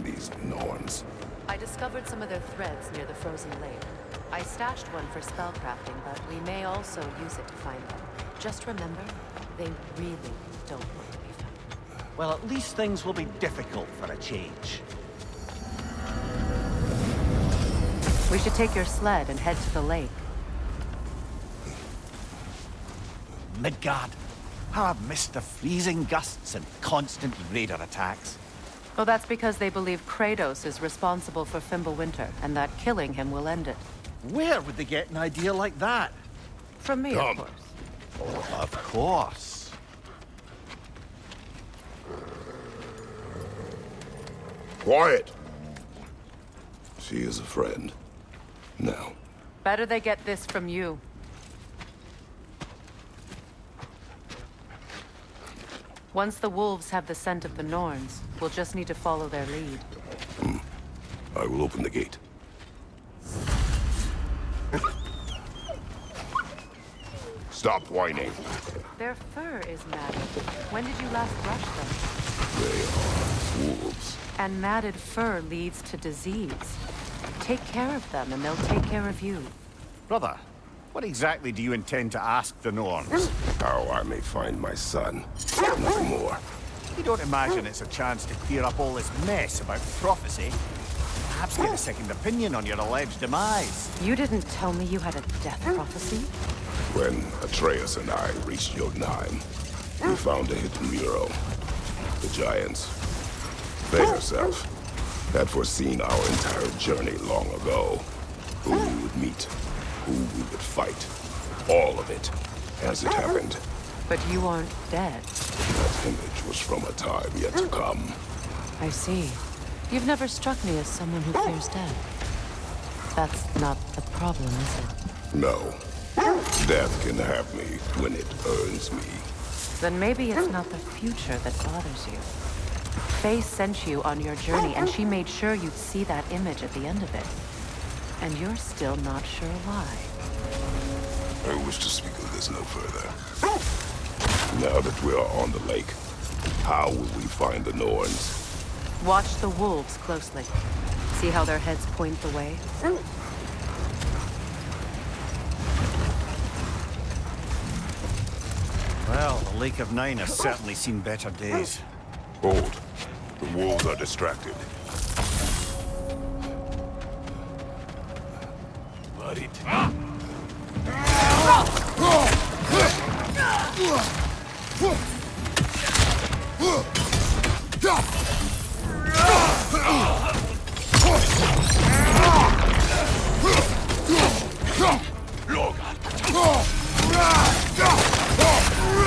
find these Norns? I discovered some of their threads near the frozen lake. I stashed one for spellcrafting, but we may also use it to find them. Just remember, they really don't want to be found. Well, at least things will be difficult for a change. We should take your sled and head to the lake. Midgard, how I've missed the freezing gusts and constant raider attacks. Well, that's because they believe Kratos is responsible for Fimbulwinter, and that killing him will end it. Where would they get an idea like that? From me, Come. of course. Of course. Quiet! She is a friend. Now. Better they get this from you. Once the wolves have the scent of the Norns, we'll just need to follow their lead. I will open the gate. Stop whining. Their fur is matted. When did you last brush them? They are wolves. And matted fur leads to disease. Take care of them, and they'll take care of you. Brother, what exactly do you intend to ask the Norns? How I may find my son. Nothing more. You don't imagine it's a chance to clear up all this mess about prophecy? Perhaps get a second opinion on your alleged demise. You didn't tell me you had a death prophecy? When Atreus and I reached Jotunheim, we found a hidden mural. The giants, they herself, had foreseen our entire journey long ago. Who we would meet, who we would fight. All of it, as it happened. But you aren't dead. That image was from a time yet to come. I see. You've never struck me as someone who fears death. That's not the problem, is it? No. Death can have me when it earns me. Then maybe it's not the future that bothers you. Faye sent you on your journey, and she made sure you'd see that image at the end of it. And you're still not sure why. I wish to speak of this no further. Now that we are on the lake, how will we find the Norns? Watch the wolves closely. See how their heads point the way? Well, the Lake of Nine has certainly seen better days. Hold. The wolves are distracted. Bloodied.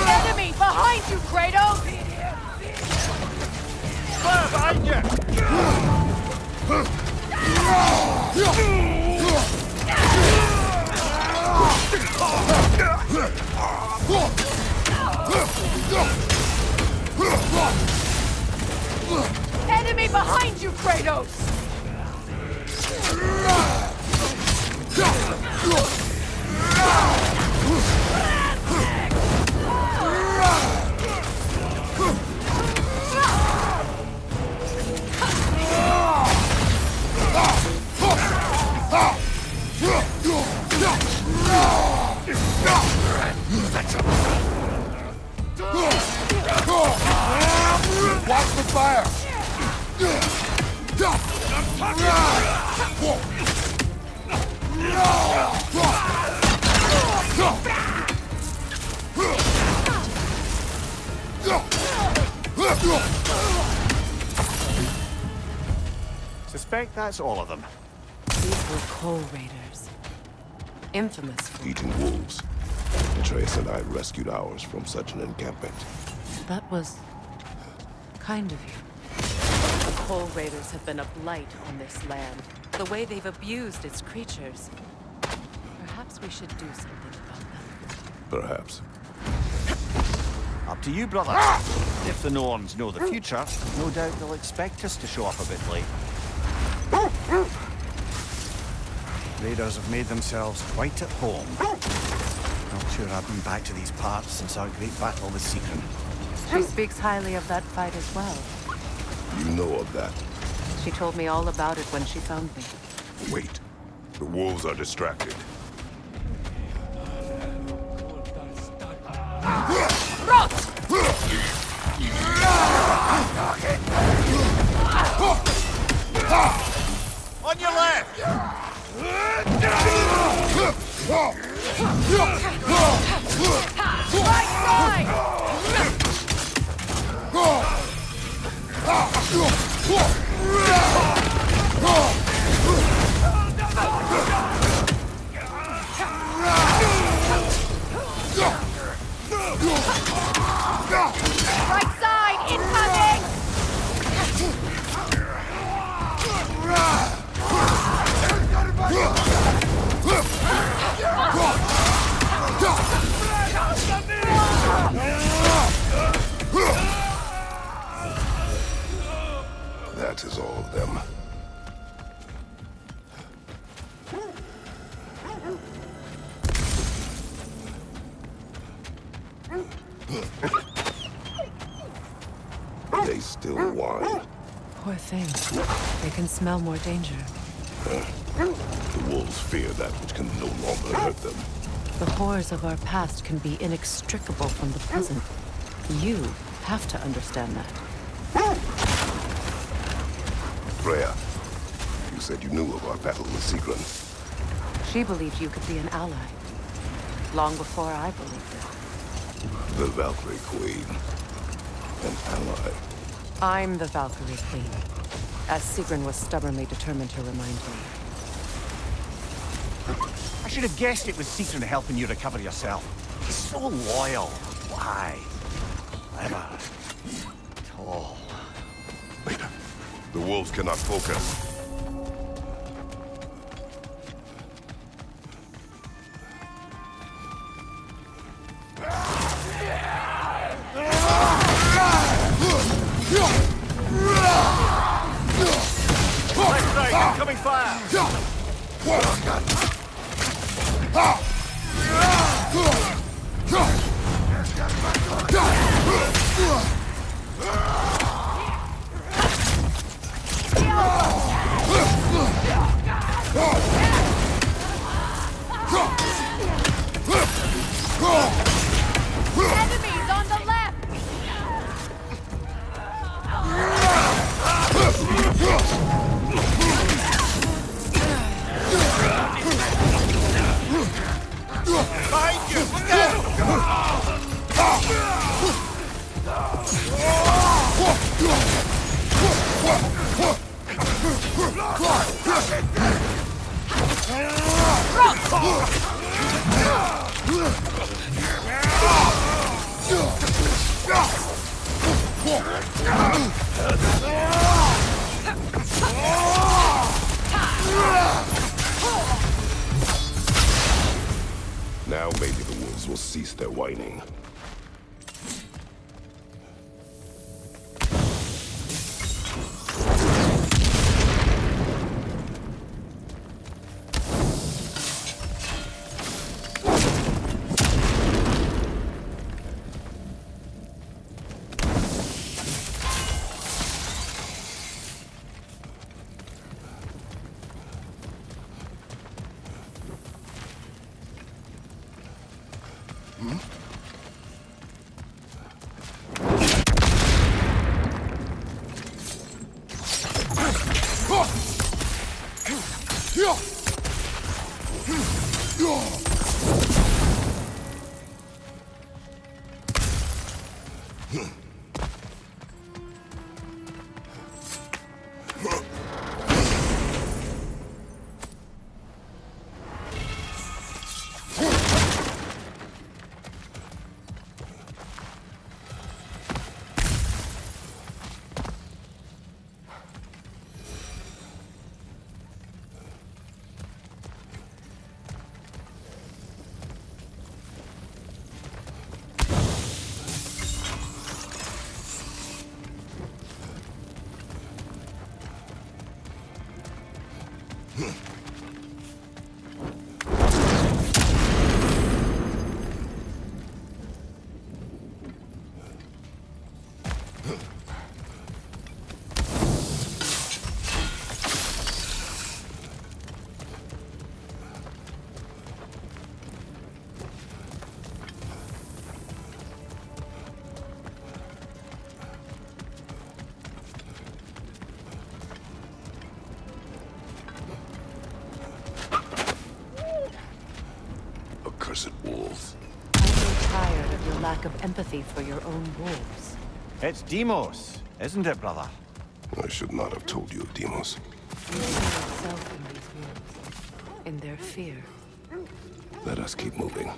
Enemy behind you, Kratos! Fire behind Enemy behind you, Kratos! Watch the fire! Suspect that's all of them. These were coal raiders. Infamous for... Eating wolves. Atreus and I rescued ours from such an encampment. That was... kind of you. The coal raiders have been a blight on this land. The way they've abused its creatures. Perhaps we should do something about them. Perhaps. Up to you, brother. If the Norns know the future, no doubt they'll expect us to show up a bit late. Raiders have made themselves quite at home. Not sure I've been back to these parts since our great battle with Seekron. She speaks highly of that fight as well. You know of that. She told me all about it when she found me. Wait. The wolves are distracted. On your left! Right side! Right side, incoming! That is all of them. They still whine. Poor things. They can smell more danger. The wolves fear that which can no longer hurt them. The horrors of our past can be inextricable from the present. You have to understand that. Freya, you said you knew of our battle with Sigrun. She believed you could be an ally. Long before I believed it. The Valkyrie Queen. An ally. I'm the Valkyrie Queen, as Sigrun was stubbornly determined to remind me. I should have guessed it was Sigrun helping you recover yourself. He's so loyal. Why? Clever. Tall. The wolves cannot focus. Left side, incoming fire! Enemies on the left! Behind you! Look out! Now maybe the wolves will cease their whining. lack of empathy for your own wolves. It's Demos, isn't it, brother? I should not have told you, Demos. You see yourself in these wolves, in their fear. Let us keep moving.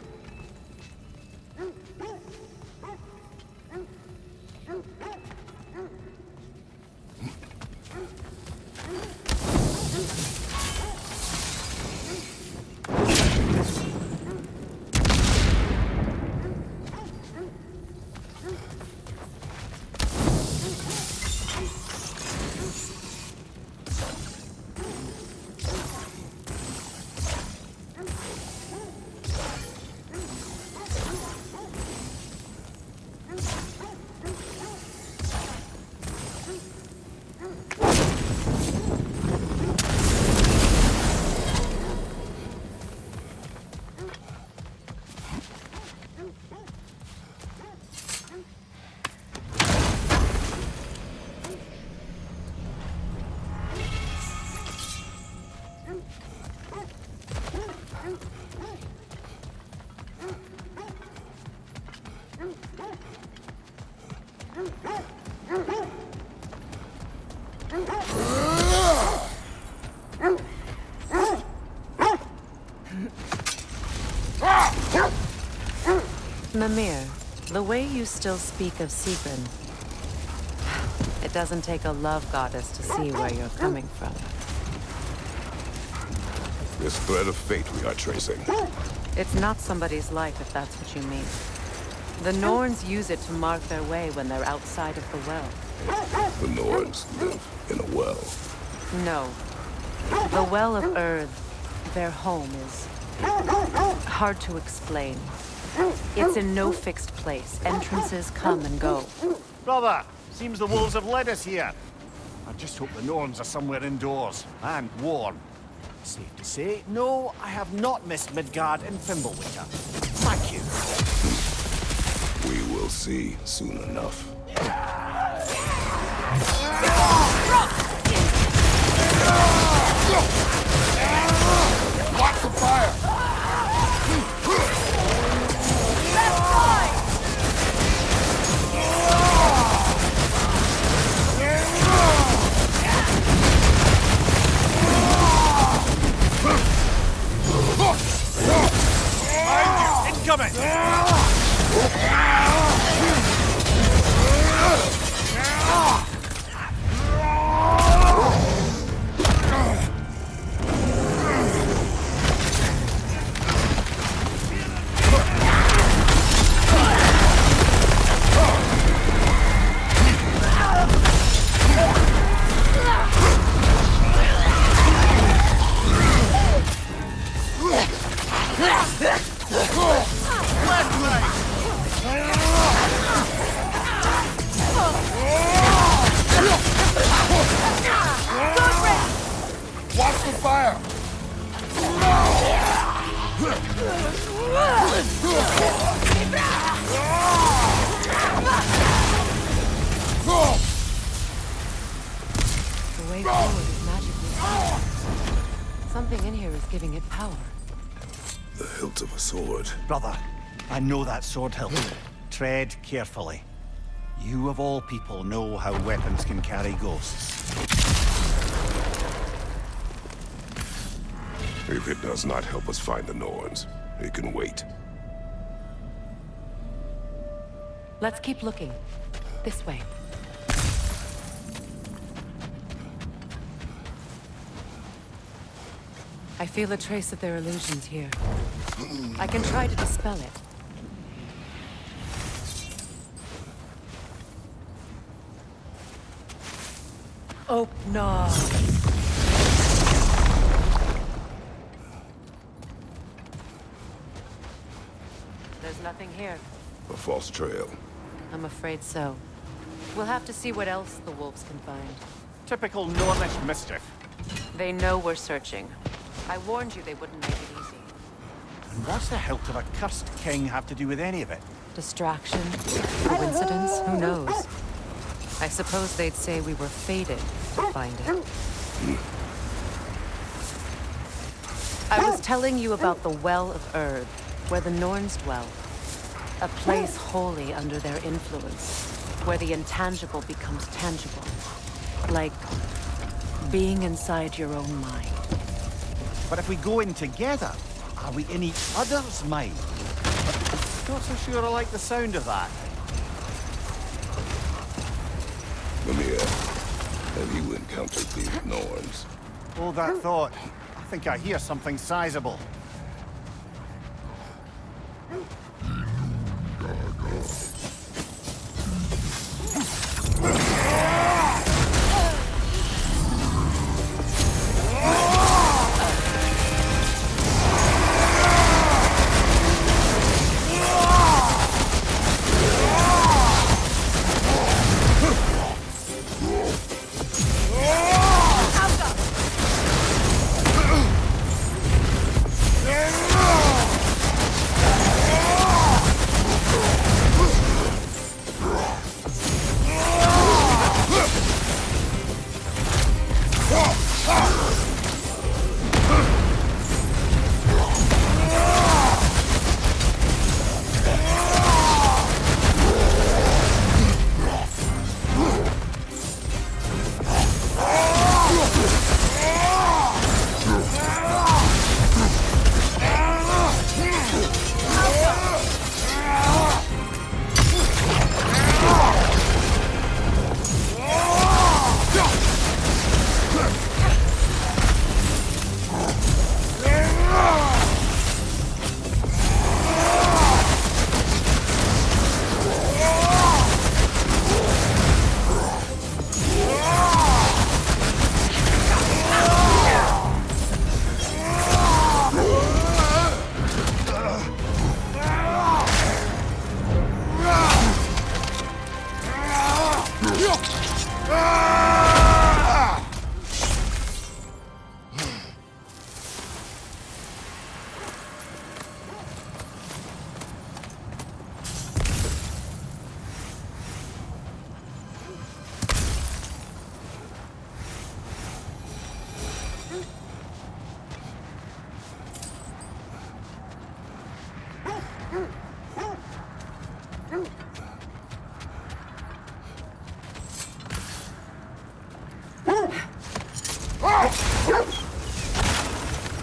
Mimir, the way you still speak of Sigrun, it doesn't take a love goddess to see where you're coming from. This thread of fate we are tracing. It's not somebody's life, if that's what you mean. The Norns use it to mark their way when they're outside of the well. The Norns live in a well. No. The Well of Earth, their home, is hard to explain. It's in no fixed place. Entrances come and go. Brother, seems the wolves have led us here. I just hope the Norns are somewhere indoors, and warm. Safe to say, no, I have not missed Midgard and Fimbulwinter. Thank you. We will see soon enough. Watch the fire! Incoming! Watch the fire! The way forward is magically powered. Something in here is giving it power. The hilt of a sword. Brother, I know that sword hilt. Tread carefully. You of all people know how weapons can carry ghosts. If it does not help us find the Norns, it can wait. Let's keep looking. This way. I feel a trace of their illusions here. I can try to dispel it. Oh, no. There's nothing here. A false trail. I'm afraid so. We'll have to see what else the wolves can find. Typical Nornish mischief. They know we're searching. I warned you they wouldn't make it easy. And what's the hilt of a cursed king have to do with any of it? Distraction? Coincidence? Who knows? I suppose they'd say we were fated to find it. I was telling you about the Well of Earth, where the Norns dwell. A place wholly under their influence, where the intangible becomes tangible. Like being inside your own mind. But if we go in together, are we in each other's mind? Not so sure I like the sound of that. Mimir, have you encountered these Norns? Hold that thought. I think I hear something sizable.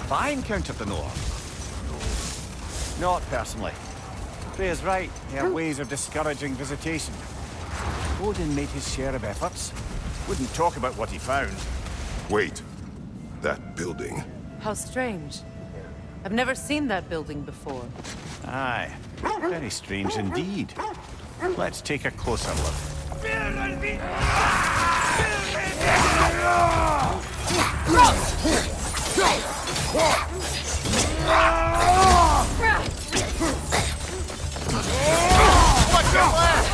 I encountered the North. Not personally. Freya's right. They have ways of discouraging visitation. Odin made his share of efforts. Wouldn't talk about what he found. Wait. That building. How strange. I've never seen that building before. Aye. Very strange indeed. Let's take a closer look. What's your plan?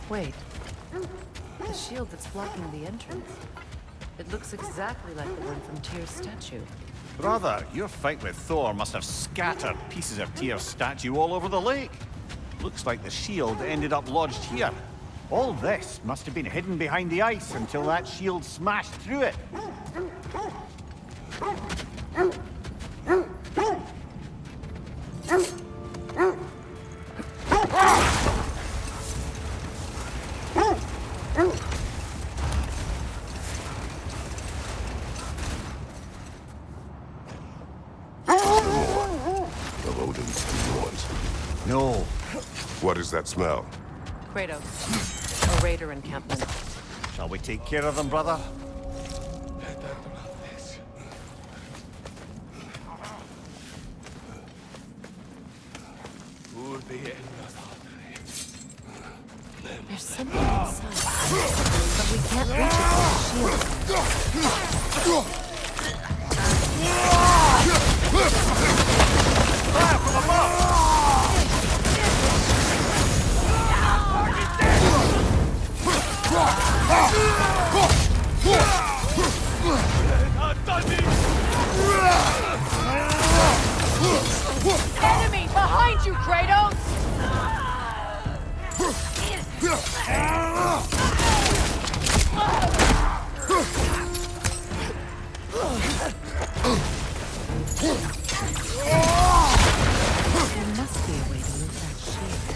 Wait. The shield that's blocking the entrance. It looks exactly like the one from Tyr's statue. Brother, your fight with Thor must have scattered pieces of Tyr's statue all over the lake. Looks like the shield ended up lodged here. All this must have been hidden behind the ice until that shield smashed through it. Of Odin's horns. No. What is that smell? Kratos. A raider encampment. Shall we take care of them, brother? There's something inside. But we can't reach it with the shield. Fire from above! behind you, Kratos! There must be a way to move that shield.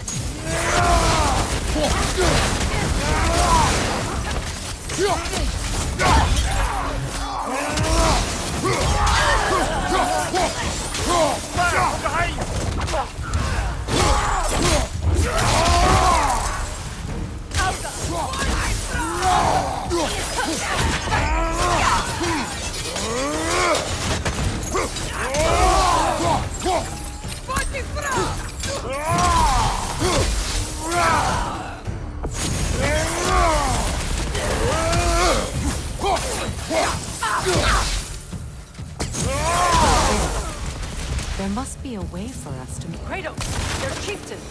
There must be a way for us to... Kratos! Their chieftain! Kratos!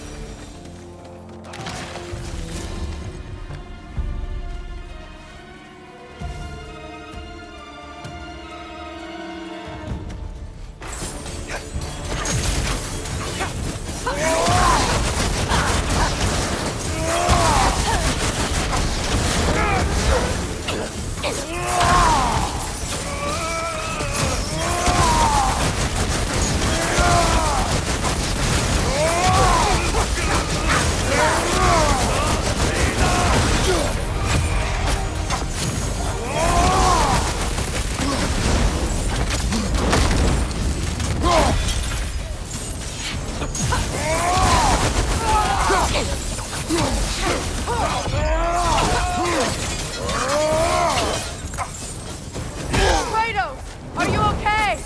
Are you okay?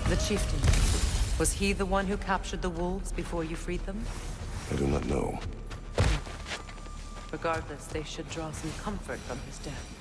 The chieftain. Was he the one who captured the wolves before you freed them? I do not know. Regardless, they should draw some comfort from his death.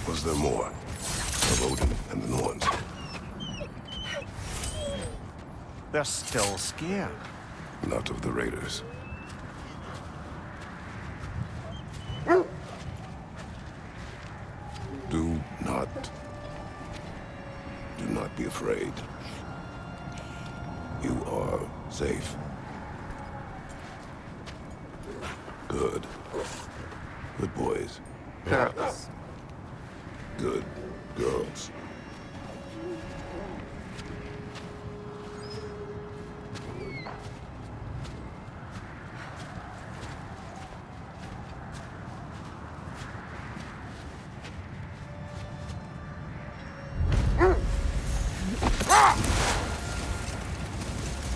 Was there more of Odin and the Norns? They're still scared. Not of the Raiders. Do not be afraid. You are safe. Good. Good boys. Girls. Good girls.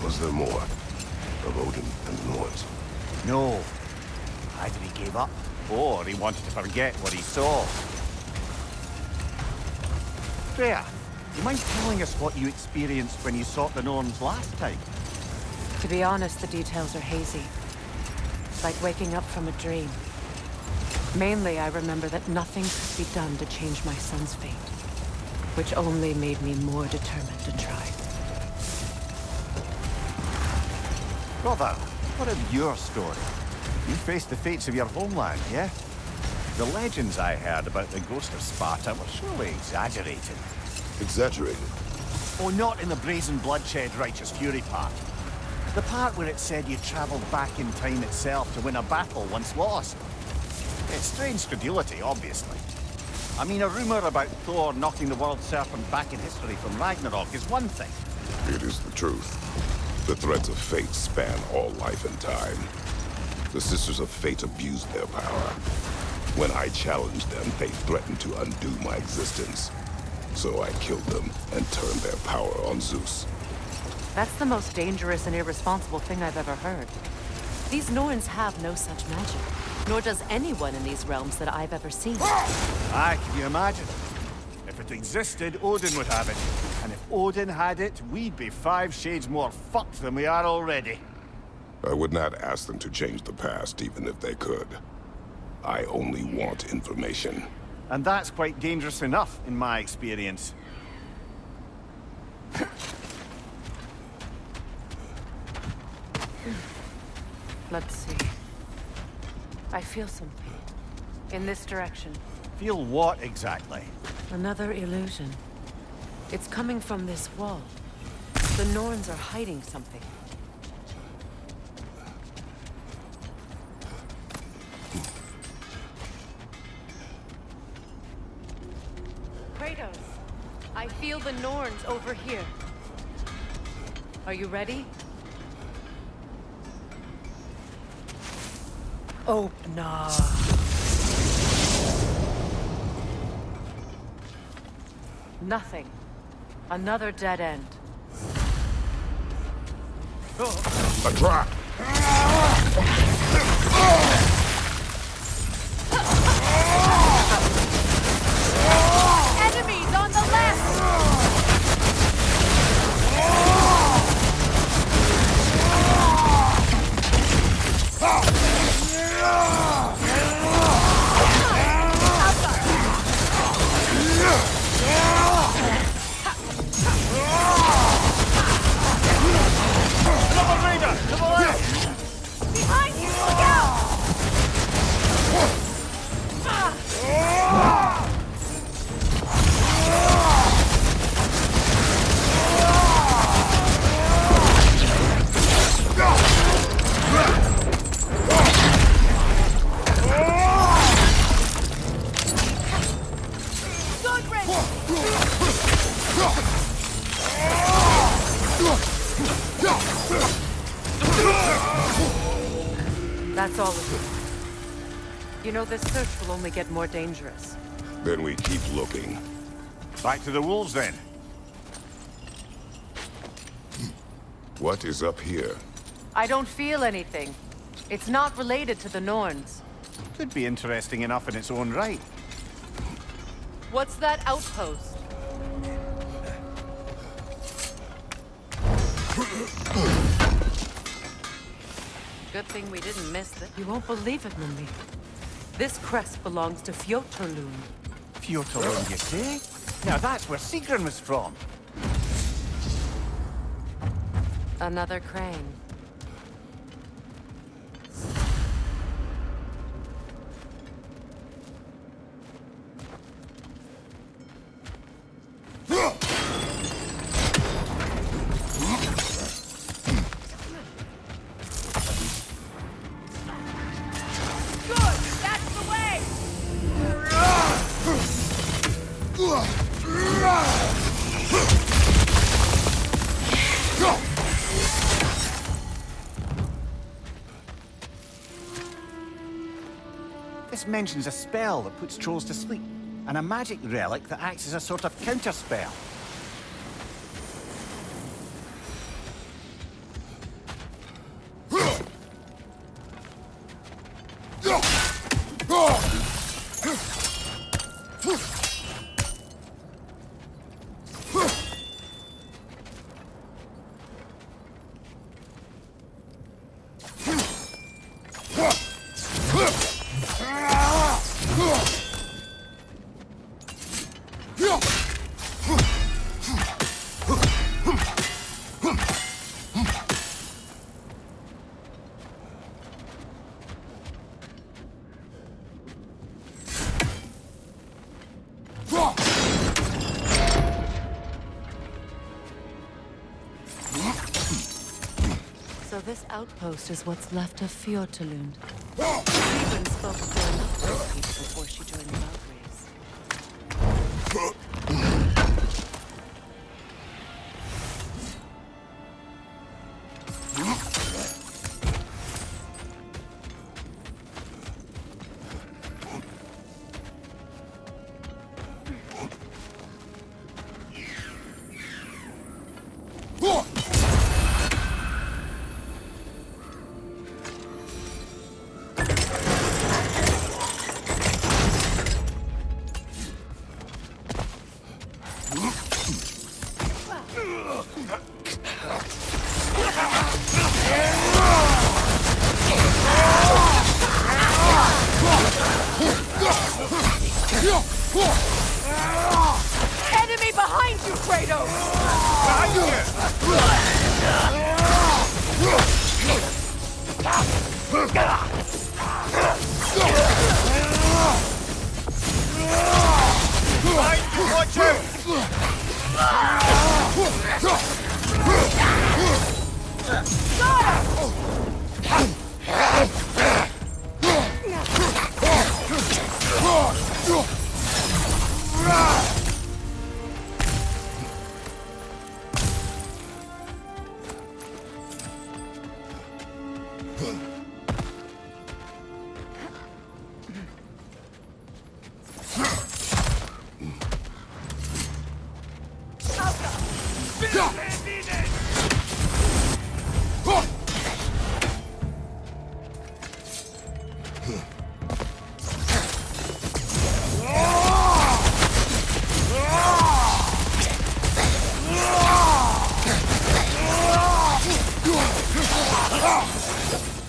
Was there more of Odin and the Norns? No. Either he gave up, or he wanted to forget what he saw. Freya, you mind telling us what you experienced when you sought the Norns last time? To be honest, the details are hazy. Like waking up from a dream. Mainly, I remember that nothing could be done to change my son's fate. Which only made me more determined to try. Brother, what of your story? You faced the fates of your homeland, yeah? The legends I heard about the ghost of Sparta were surely exaggerated. Exaggerated? Oh, not in the brazen bloodshed righteous fury part. The part where it said you travelled back in time itself to win a battle once lost. It's strange credulity, obviously. I mean, a rumour about Thor knocking the world serpent back in history from Ragnarok is one thing. It is the truth. The threads of fate span all life and time. The Sisters of Fate abused their power. When I challenged them, they threatened to undo my existence. So I killed them and turned their power on Zeus. That's the most dangerous and irresponsible thing I've ever heard. These Norns have no such magic. Nor does anyone in these realms that I've ever seen. Aye, can you imagine? If If it existed, Odin would have it. And if Odin had it, we'd be 5 shades more fucked than we are already. I would not ask them to change the past, even if they could. I only want information. And that's quite dangerous enough, in my experience. Let's see. I feel something. In this direction. Feel what exactly? Another illusion. It's coming from this wall. The Norns are hiding something. Kratos, I feel the Norns over here. Are you ready? Open up. Nothing. Another dead end. A trap! Enemies on the left! Double Raider! To the left! Behind you! Look out! Good That's all of it. You know, this search will only get more dangerous. Then we keep looking. Back to the wolves, then. What is up here? I don't feel anything. It's not related to the Norns. Could be interesting enough in its own right. What's that outpost? Good thing we didn't miss it. You won't believe it, Mummy. This crest belongs to Fjotorlund. Fjotorlund, you say? Now that's where Sigrun was from. Another crane. This mentions a spell that puts trolls to sleep, and a magic relic that acts as a sort of counterspell. So this outpost is what's left of Fjotorlund. Sigrun spoke to enough those people before she joined the Valkyries. Enemy behind you, Kratos! Behind you, watch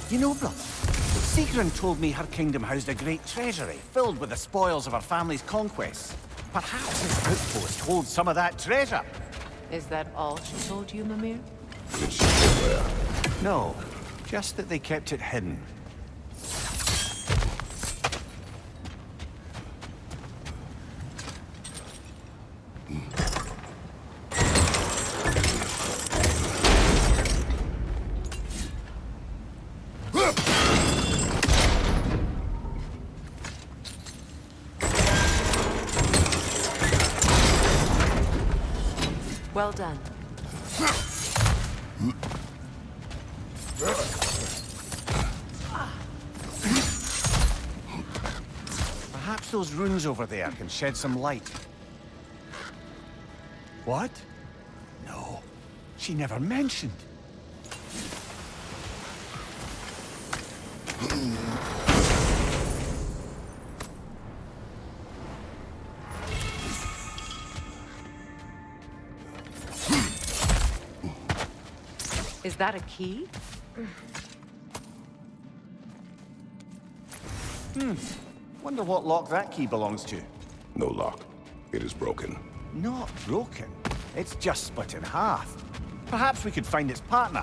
You know, brother, Sigrun told me her kingdom housed a great treasury filled with the spoils of her family's conquests. Perhaps this outpost holds some of that treasure. Is that all she told you, Mimir? Did she go there? No, just that they kept it hidden. Well done. Perhaps those runes over there can shed some light. What? No, she never mentioned. Is that a key? Wonder what lock that key belongs to. No lock. It is broken. Not broken. It's just split in half. Perhaps we could find its partner.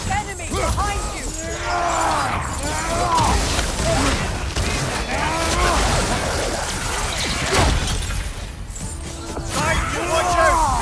Enemy behind you! Behind you, watch out!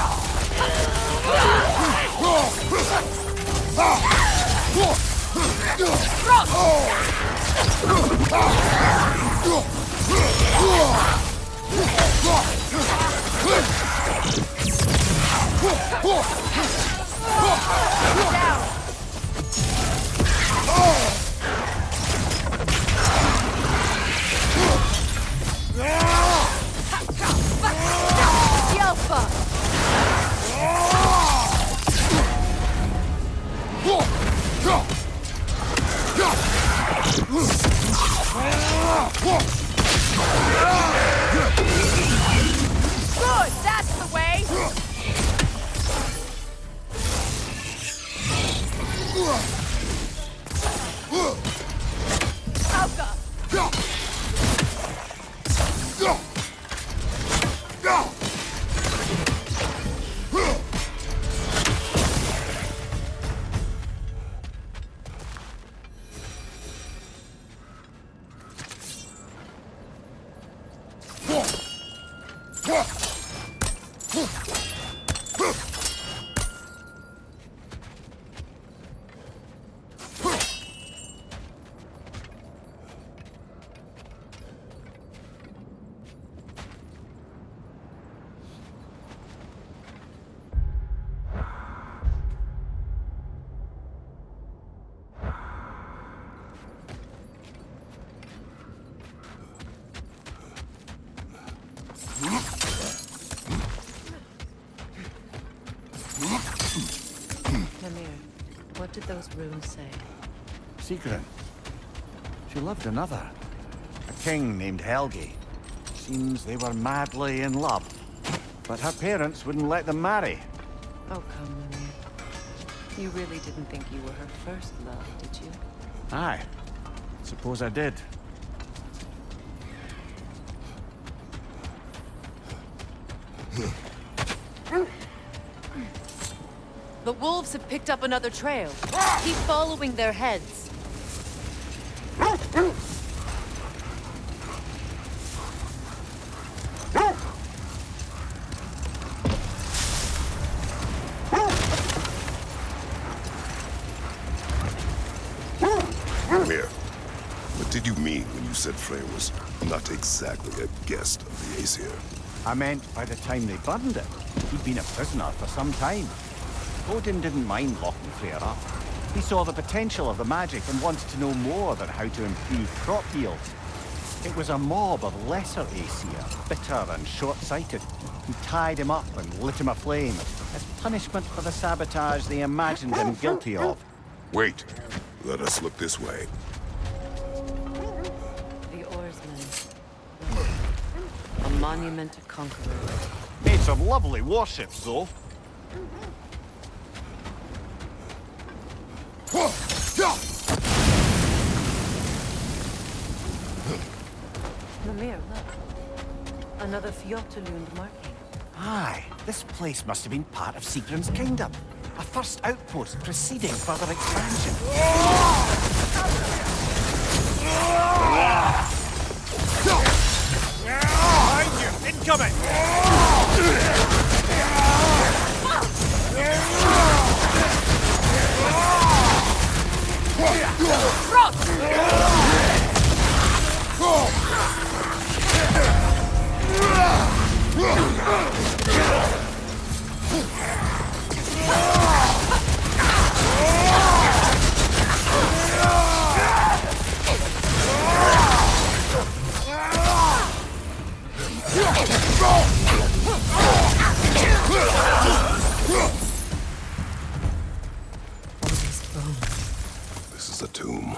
Good, that's the way! Alka! Mimir, what did those runes say? Sigrun. She loved another. A king named Helgi. Seems they were madly in love. But her parents wouldn't let them marry. Oh, come, Mimir. You really didn't think you were her first love, did you? Aye. Suppose I did. The wolves have picked up another trail. Keep following their heads. Mimir, what did you mean when you said Freyr was not exactly a guest of the Aesir? I meant by the time they burned it, he'd been a prisoner for some time. Odin didn't mind locking Freyr up. He saw the potential of the magic and wanted to know more than how to improve crop yields. It was a mob of lesser Aesir, bitter and short-sighted, who tied him up and lit him aflame as punishment for the sabotage they imagined him guilty of. Wait, let us look this way. The oarsmen. A monument to conquerors. Made some lovely warships, though. Mimir, look. Another Fjotalund marking. Aye, this place must have been part of Sigrun's kingdom. A first outpost preceding further expansion. Behind you! Incoming! This is a tomb.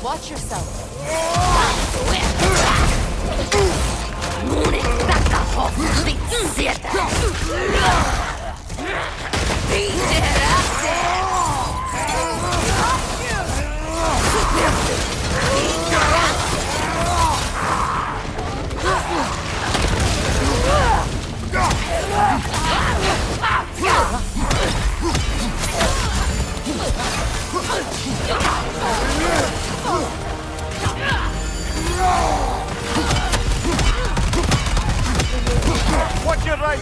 Watch yourself. Watch your right!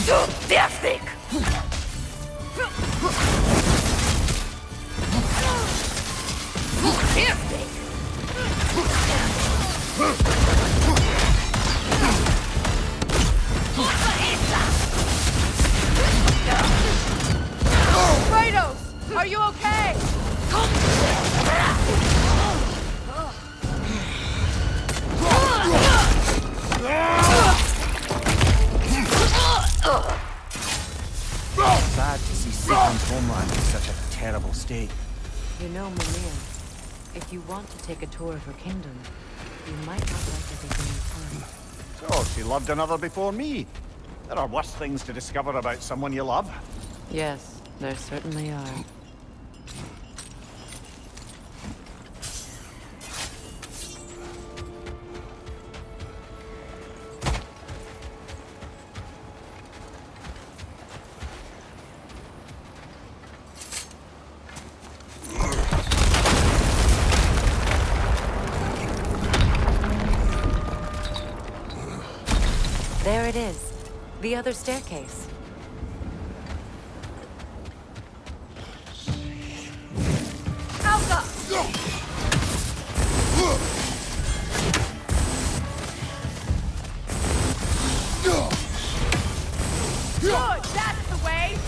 Fantastic! Kratos, are you okay? Sad to see Sigrun's homeland in such a terrible state. You know, Mimir, if you want to take a tour of her kingdom, you might not like everything you find. So, she loved another before me. There are worse things to discover about someone you love. Yes, there certainly are. it is. The other staircase. Alpha! Good, that's the way!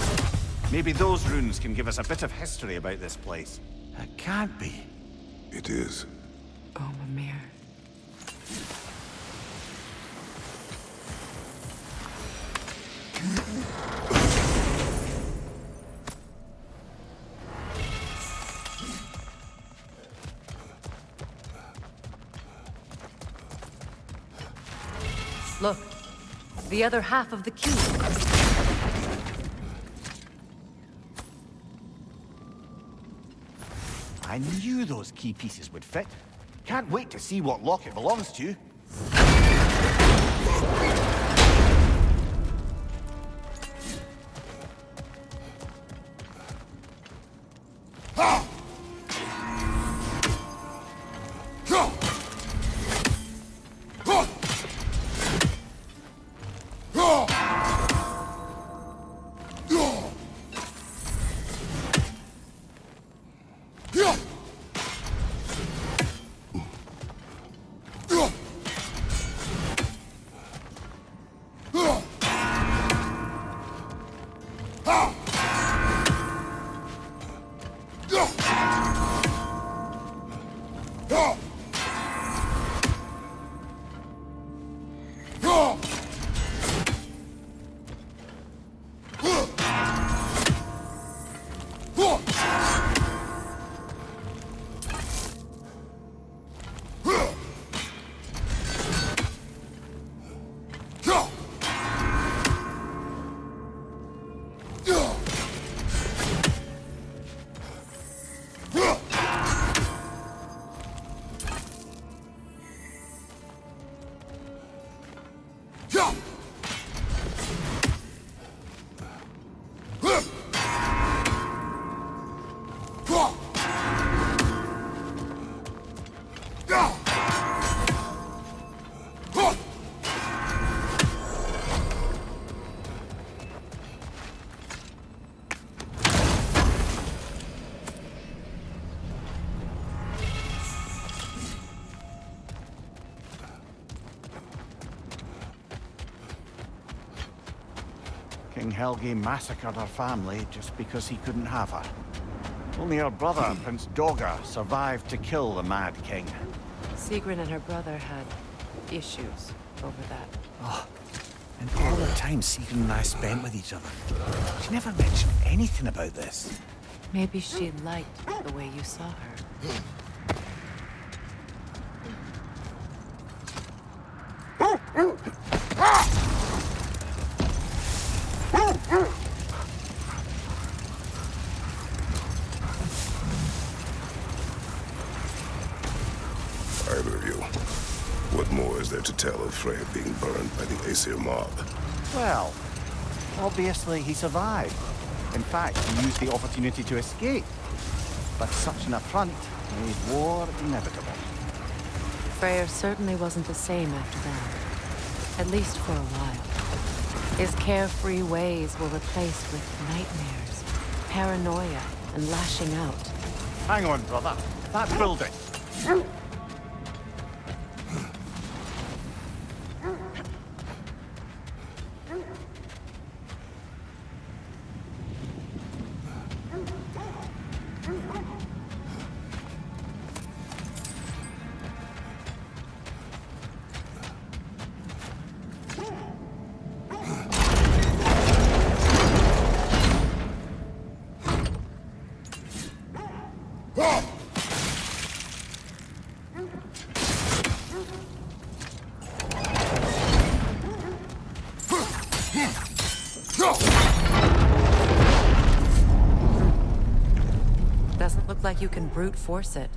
Maybe those runes can give us a bit of history about this place. It can't be. It is. Oh, Mimir. Look, the other half of the cube. I knew those key pieces would fit. Can't wait to see what lock it belongs to. King Helge massacred her family just because he couldn't have her. Only her brother, Prince Dogger, survived to kill the Mad King. Sigrun and her brother had issues over that. Oh, and all the time Sigrun and I spent with each other. She never mentioned anything about this. Maybe she liked the way you saw her. Either of you. What more is there to tell of Freya being burned by the Aesir mob? Well, obviously he survived. In fact, he used the opportunity to escape. But such an affront made war inevitable. Freyr certainly wasn't the same after that. At least for a while. His carefree ways were replaced with nightmares, paranoia, and lashing out. Hang on, brother. That building. Doesn't look like you can brute force it.